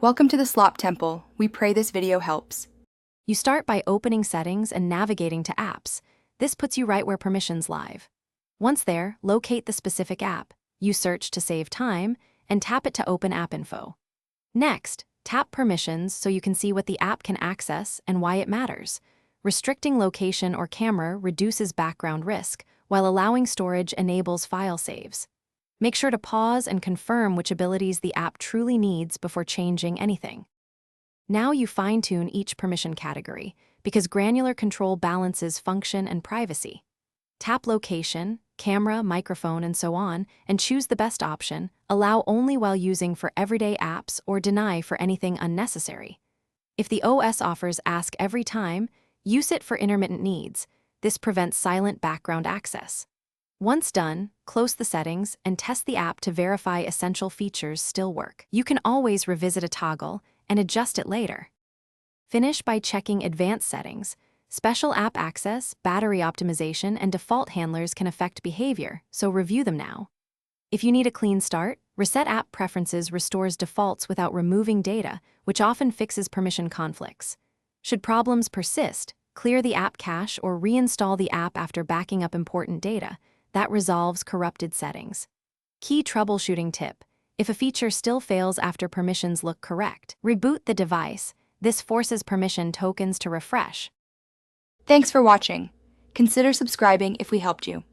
Welcome to the Slop Temple. We pray this video helps. You start by opening Settings and navigating to Apps. This puts you right where permissions live. Once there, locate the specific app, use Search to save time, and tap it to open App Info. Next, tap Permissions so you can see what the app can access and why it matters. Restricting location or camera reduces background risk, while allowing storage enables file saves. Make sure to pause and confirm which abilities the app truly needs before changing anything. Now you fine-tune each permission category, because granular control balances function and privacy. Tap Location, Camera, Microphone, and so on, and choose the best option, allow only while using for everyday apps or deny for anything unnecessary. If the OS offers Ask Every Time, use it for intermittent needs. This prevents silent background access. Once done, close the settings and test the app to verify essential features still work. You can always revisit a toggle and adjust it later. Finish by checking Advanced Settings. Special app access, battery optimization, and default handlers can affect behavior, so review them now. If you need a clean start, Reset App Preferences restores defaults without removing data, which often fixes permission conflicts. Should problems persist, clear the app cache or reinstall the app after backing up important data. That resolves corrupted settings. Key troubleshooting tip: if a feature still fails after permissions look correct, reboot the device. This forces permission tokens to refresh. Thanks for watching. Consider subscribing if we helped you.